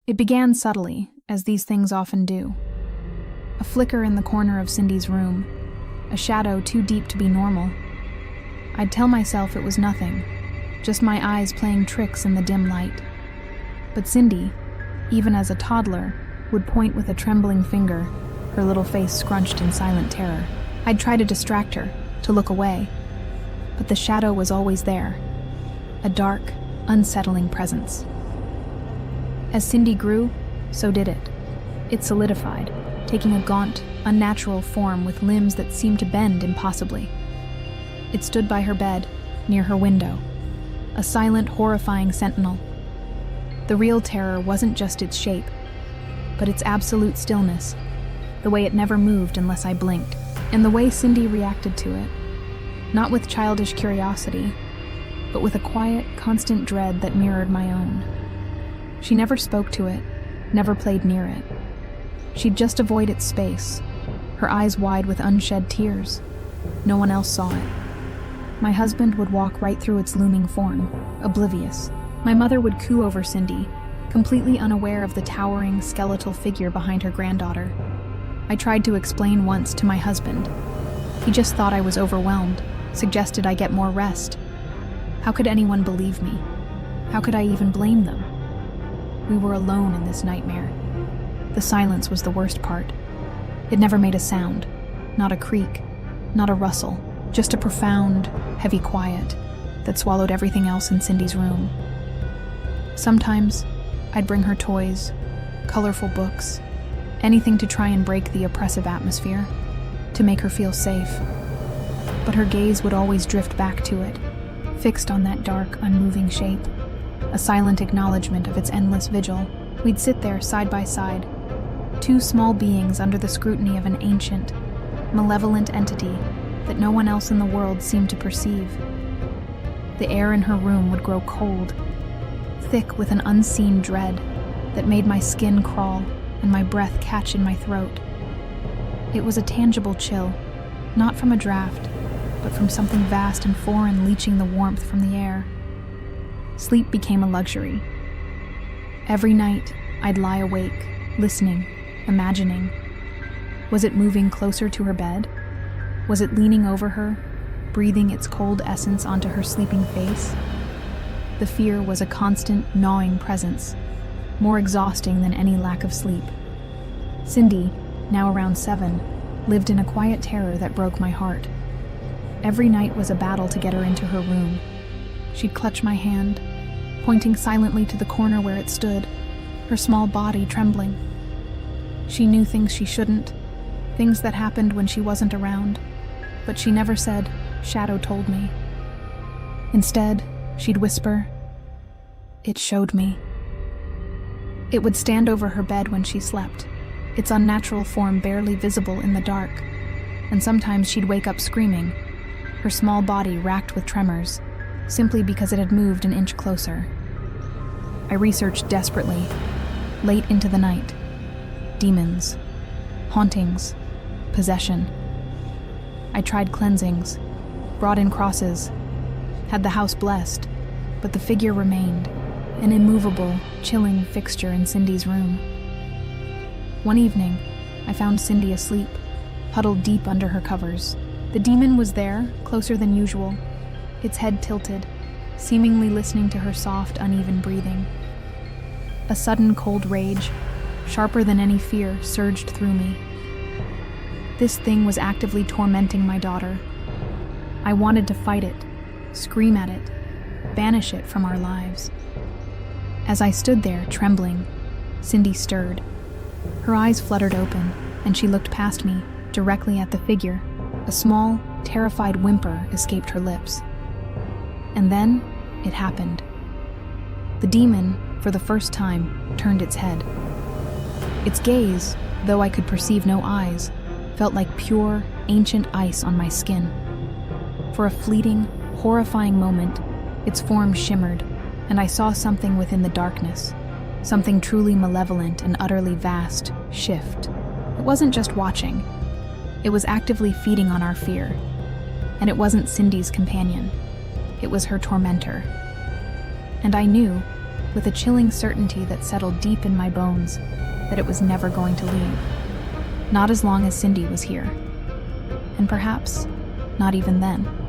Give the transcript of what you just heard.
It began subtly, as these things often do. A flicker in the corner of Cindy's room, a shadow too deep to be normal. I'd tell myself it was nothing, just my eyes playing tricks in the dim light. But Cindy, even as a toddler, would point with a trembling finger, her little face scrunched in silent terror. I'd try to distract her, to look away, but the shadow was always there, a dark, unsettling presence. As Cindy grew, so did it. It solidified, taking a gaunt, unnatural form with limbs that seemed to bend impossibly. It stood by her bed, near her window, a silent, horrifying sentinel. The real terror wasn't just its shape, but its absolute stillness, the way it never moved unless I blinked, and the way Cindy reacted to it, not with childish curiosity, but with a quiet, constant dread that mirrored my own. She never spoke to it, never played near it. She'd just avoid its space, her eyes wide with unshed tears. No one else saw it. My husband would walk right through its looming form, oblivious. My mother would coo over Cindy, completely unaware of the towering, skeletal figure behind her granddaughter. I tried to explain once to my husband. He just thought I was overwhelmed, suggested I get more rest. How could anyone believe me? How could I even blame them? We were alone in this nightmare. The silence was the worst part. It never made a sound, not a creak, not a rustle, just a profound, heavy quiet that swallowed everything else in Cindy's room. Sometimes, I'd bring her toys, colorful books, anything to try and break the oppressive atmosphere, to make her feel safe. But her gaze would always drift back to it, fixed on that dark, unmoving shape, a silent acknowledgement of its endless vigil. We'd sit there side by side, two small beings under the scrutiny of an ancient, malevolent entity that no one else in the world seemed to perceive. The air in her room would grow cold, thick with an unseen dread that made my skin crawl and my breath catch in my throat. It was a tangible chill, not from a draft, but from something vast and foreign leaching the warmth from the air. Sleep became a luxury. Every night, I'd lie awake, listening, imagining. Was it moving closer to her bed? Was it leaning over her, breathing its cold essence onto her sleeping face? The fear was a constant, gnawing presence, more exhausting than any lack of sleep. Cindy, now around 7, lived in a quiet terror that broke my heart. Every night was a battle to get her into her room. She'd clutch my hand, pointing silently to the corner where it stood, her small body trembling. She knew things she shouldn't, things that happened when she wasn't around, but she never said, "Shadow told me." Instead, she'd whisper, "It showed me." It would stand over her bed when she slept, its unnatural form barely visible in the dark, and sometimes she'd wake up screaming, her small body racked with tremors, simply because it had moved an inch closer. I researched desperately, late into the night. Demons, hauntings, possession. I tried cleansings, brought in crosses, had the house blessed, but the figure remained, an immovable, chilling fixture in Cindy's room. One evening, I found Cindy asleep, huddled deep under her covers. The demon was there, closer than usual, its head tilted, seemingly listening to her soft, uneven breathing. A sudden cold rage, sharper than any fear, surged through me. This thing was actively tormenting my daughter. I wanted to fight it, scream at it, banish it from our lives. As I stood there, trembling, Cindy stirred. Her eyes fluttered open, and she looked past me, directly at the figure. A small, terrified whimper escaped her lips. And then, it happened. The demon, for the first time, turned its head. Its gaze, though I could perceive no eyes, felt like pure, ancient ice on my skin. For a fleeting, horrifying moment, its form shimmered, and I saw something within the darkness, something truly malevolent and utterly vast, shift. It wasn't just watching. It was actively feeding on our fear. And it wasn't Cindy's companion. It was her tormentor. And I knew, with a chilling certainty that settled deep in my bones that it was never going to leave. Not as long as Cindy was here. And perhaps not even then.